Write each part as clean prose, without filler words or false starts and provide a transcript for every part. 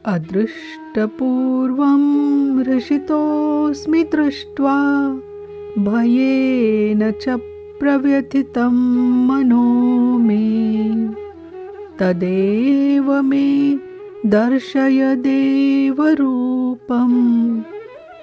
अदृष्टपूर्वं हृषितोऽस्मि दृष्ट्वा भयेन च प्रव्यथितं मनो मे तदेव मे दर्शय देवरूपं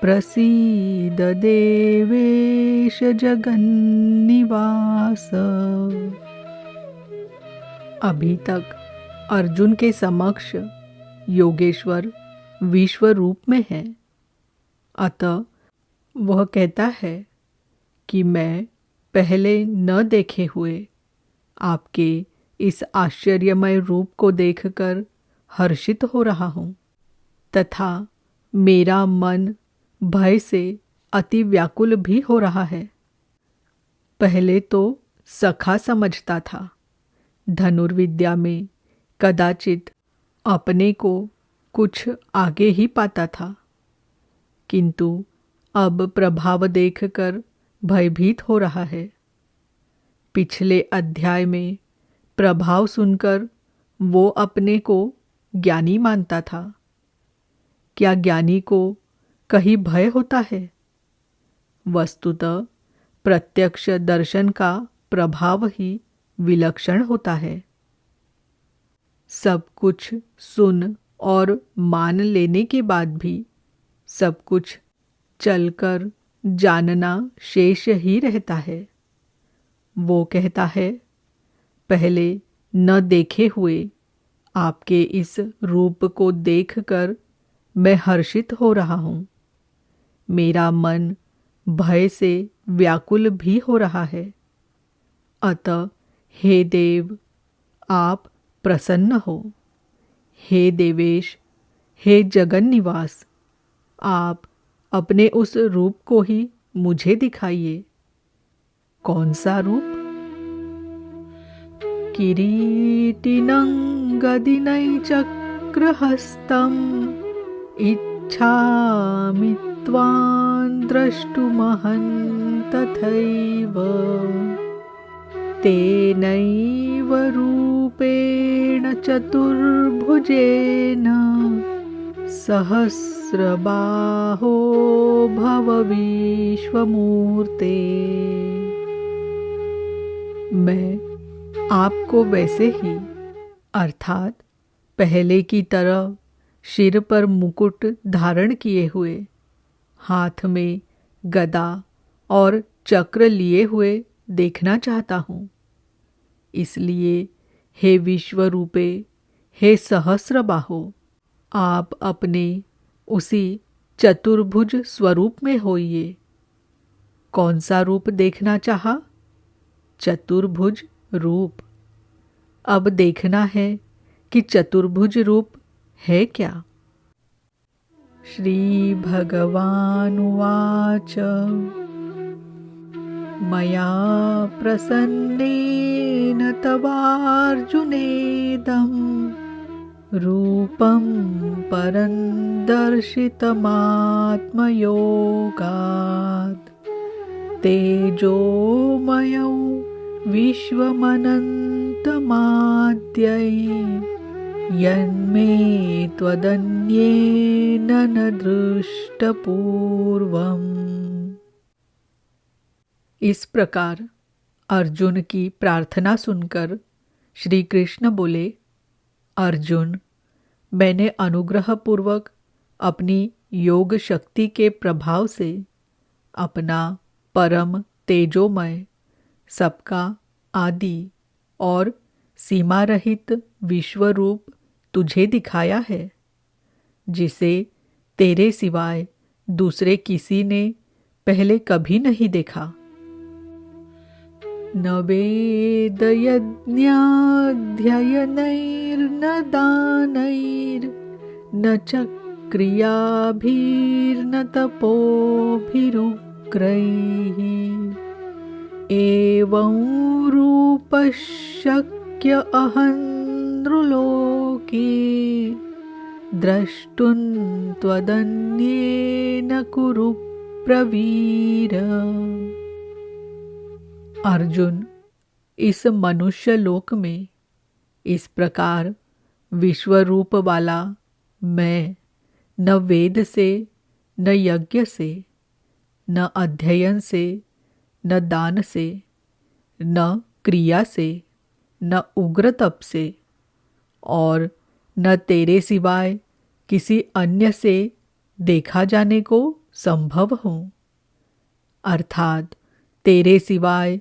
प्रसीद देवेश जगन्निवास। अभी तक अर्जुन के समक्ष योगेश्वर विश्व रूप में है, अतः वह कहता है कि मैं पहले न देखे हुए आपके इस आश्चर्यमय रूप को देखकर हर्षित हो रहा हूँ तथा मेरा मन भय से अति व्याकुल भी हो रहा है। पहले तो सखा समझता था, धनुर्विद्या में कदाचित अपने को कुछ आगे ही पाता था, किंतु अब प्रभाव देखकर भयभीत हो रहा है। पिछले अध्याय में प्रभाव सुनकर वो अपने को ज्ञानी मानता था। क्या ज्ञानी को कहीं भय होता है? वस्तुतः प्रत्यक्ष दर्शन का प्रभाव ही विलक्षण होता है। सब कुछ सुन और मान लेने के बाद भी सब कुछ चलकर जानना शेष ही रहता है। वो कहता है, पहले न देखे हुए आपके इस रूप को देखकर मैं हर्षित हो रहा हूँ। मेरा मन भय से व्याकुल भी हो रहा है। अतः हे देव, आप प्रसन्न हो। हे देवेश, हे जगन्निवास, आप अपने उस रूप को ही मुझे दिखाइए। कौन सा रूप? किरीटिनं गदिनै चक्रहस्तम् इच्छामि त्वां द्रष्टुमहं तथैव तेनैव रूपेण चतुर्भुजेन सहस्रबाहो भव विश्वमूर्ते। मैं आपको वैसे ही अर्थात पहले की तरह सिर पर मुकुट धारण किए हुए, हाथ में गदा और चक्र लिए हुए देखना चाहता हूँ। इसलिए हे विश्वरूपे, हे सहस्रबाहो, आप अपने उसी चतुर्भुज स्वरूप में होइए। कौन सा रूप देखना चाहा? चतुर्भुज रूप। अब देखना है कि चतुर्भुज रूप है क्या। श्री भगवानुवाच मया प्रसन्नेन तवार्जुनेदं रूपं परं दर्शितमात्मयोगात् तेजोमयौ विश्वमनन्तमाद्यै यन्मे त्वदन्येन न दृष्टपूर्वम्। इस प्रकार अर्जुन की प्रार्थना सुनकर श्री कृष्ण बोले, अर्जुन, मैंने अनुग्रहपूर्वक अपनी योग शक्ति के प्रभाव से अपना परम तेजोमय, सबका आदि और सीमा रहित विश्वरूप तुझे दिखाया है, जिसे तेरे सिवाय दूसरे किसी ने पहले कभी नहीं देखा। न वेदयज्ञाध्ययनैर्न दानैर्न च क्रियाभिर्न तपोभिरुग्रैः एवं रूपः शक्य अहं नृलोके द्रष्टुं त्वदन्येन कुरु प्रवीर। अर्जुन, इस मनुष्य लोक में इस प्रकार विश्वरूप वाला मैं न वेद से, न यज्ञ से, न अध्ययन से, न दान से, न क्रिया से, न उग्र तप से और न तेरे सिवाय किसी अन्य से देखा जाने को संभव हूँ। अर्थात तेरे सिवाय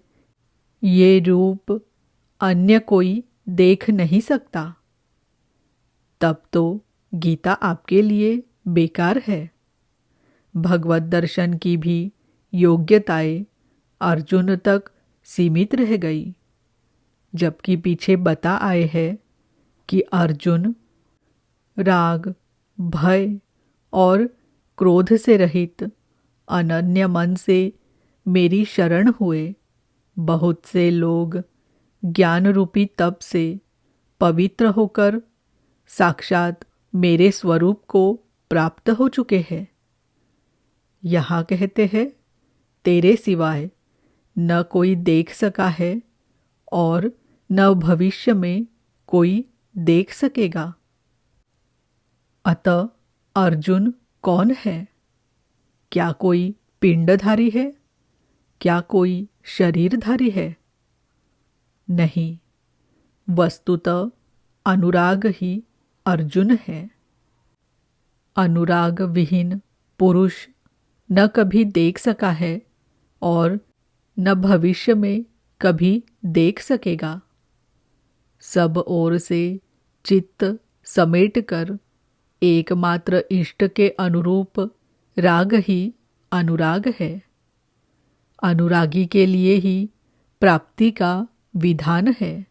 ये रूप अन्य कोई देख नहीं सकता। तब तो गीता आपके लिए बेकार है। भगवत दर्शन की भी योग्यताएं अर्जुन तक सीमित रह गई, जबकि पीछे बता आए हैं कि अर्जुन राग, भय और क्रोध से रहित अनन्य मन से मेरी शरण हुए। बहुत से लोग ज्ञान रूपी तप से पवित्र होकर साक्षात मेरे स्वरूप को प्राप्त हो चुके हैं। यहाँ कहते हैं, तेरे सिवाय न कोई देख सका है और न भविष्य में कोई देख सकेगा। अतः अर्जुन कौन है? क्या कोई पिंडधारी है? क्या कोई शरीरधारी है? नहीं, वस्तुतः अनुराग ही अर्जुन है। अनुराग विहीन पुरुष न कभी देख सका है और न भविष्य में कभी देख सकेगा। सब ओर से चित्त समेटकर एकमात्र इष्ट के अनुरूप राग ही अनुराग है। अनुरागी के लिए ही प्राप्ति का विधान है।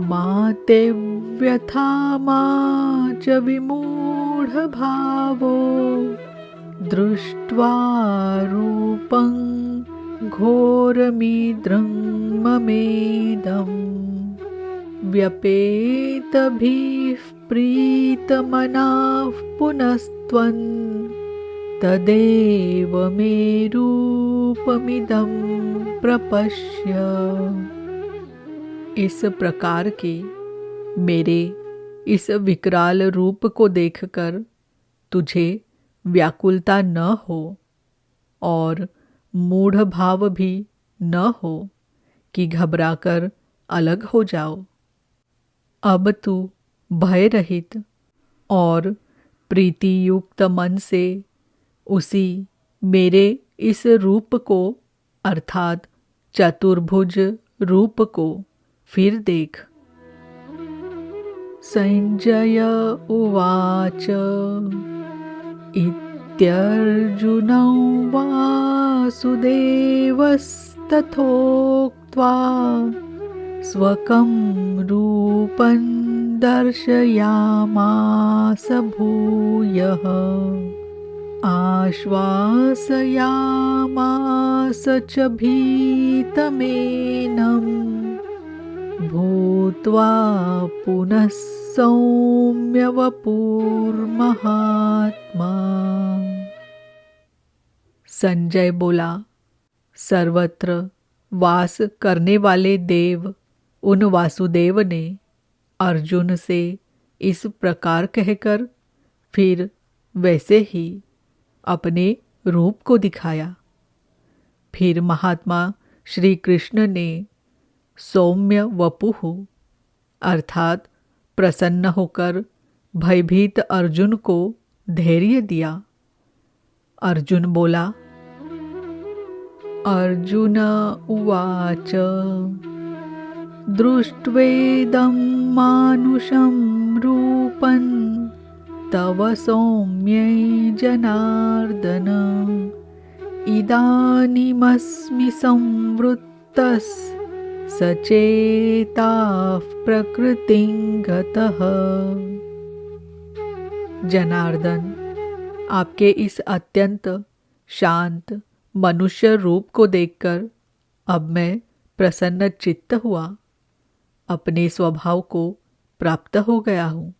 माते व्यथा मा च विमूढ़ भावो दृष्ट्वा रूपं घोरमिदं ममेदं व्यपेतभिः प्रीतमनाः पुनस्त्वं तदेव मे रूपमिदं प्रपश्य। इस प्रकार के मेरे इस विकराल रूप को देखकर तुझे व्याकुलता न हो और मूढ़ भाव भी न हो कि घबराकर अलग हो जाओ। अब तू भय रहित और प्रीति युक्त मन से उसी मेरे इस रूप को अर्थात चतुर्भुज रूप को फिर देख। संजय उवाच इत्यर्जुनं वासुदेवस्तथोक्त्वा स्वकं रूपं दर्शयामास भूयः आश्वासयामास च भीतमेनं भूत्वा पुनः सौम्य वपुर्महात्मा। संजय बोला, सर्वत्र वास करने वाले देव उन वासुदेव ने अर्जुन से इस प्रकार कहकर फिर वैसे ही अपने रूप को दिखाया। फिर महात्मा श्री कृष्ण ने सौम्य वपुः अर्थात प्रसन्न होकर भयभीत अर्जुन को धैर्य दिया। अर्जुन बोला, अर्जुन उवाच दृष्ट्वेदं मानुषं रूपं तव सौम्ये जनार्दन इदानीमस्मि संवृत्तः सचेताः प्रकृतिं गतः। जनार्दन, आपके इस अत्यंत शांत मनुष्य रूप को देखकर अब मैं प्रसन्न चित्त हुआ, अपने स्वभाव को प्राप्त हो गया हूँ।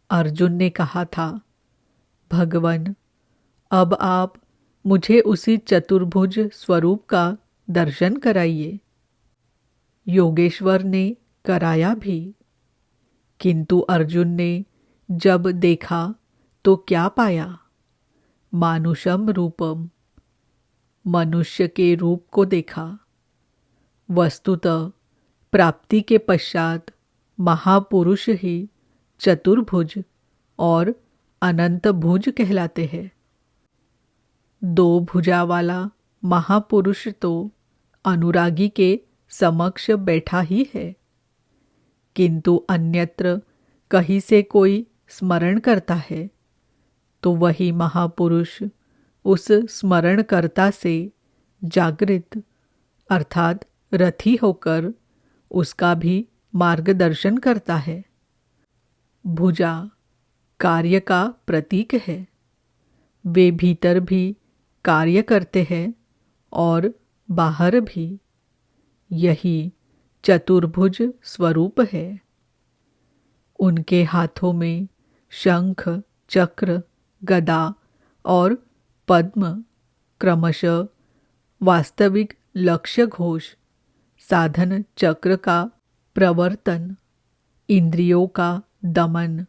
अर्जुन ने कहा था, भगवन, अब आप मुझे उसी चतुर्भुज स्वरूप का दर्शन कराइए। योगेश्वर ने कराया भी, किंतु अर्जुन ने जब देखा तो क्या पाया? मानुषम रूपम, मनुष्य के रूप को देखा। वस्तुतः प्राप्ति के पश्चात महापुरुष ही चतुर्भुज और अनंत भुज कहलाते हैं। दो भुजा वाला महापुरुष तो अनुरागी के समक्ष बैठा ही है, किंतु अन्यत्र कहीं से कोई स्मरण करता है तो वही महापुरुष उस स्मरणकर्ता से जागृत अर्थात रथी होकर उसका भी मार्गदर्शन करता है। भुजा कार्य का प्रतीक है। वे भीतर भी कार्य करते हैं और बाहर भी। यही चतुर्भुज स्वरूप है। उनके हाथों में शंख, चक्र, गदा और पद्म क्रमशः वास्तविक लक्ष्य घोष, साधन चक्र का प्रवर्तन, इंद्रियों का दमन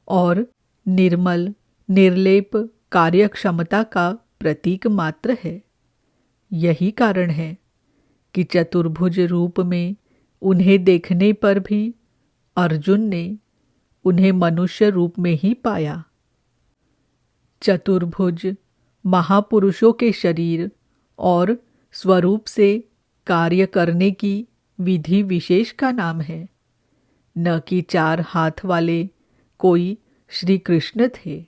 और निर्मल निर्लेप कार्यक्षमता का प्रतीक मात्र है। यही कारण है कि चतुर्भुज रूप में उन्हें देखने पर भी अर्जुन ने उन्हें मनुष्य रूप में ही पाया। चतुर्भुज महापुरुषों के शरीर और स्वरूप से कार्य करने की विधि विशेष का नाम है, न कि चार हाथ वाले कोई श्री कृष्ण थे।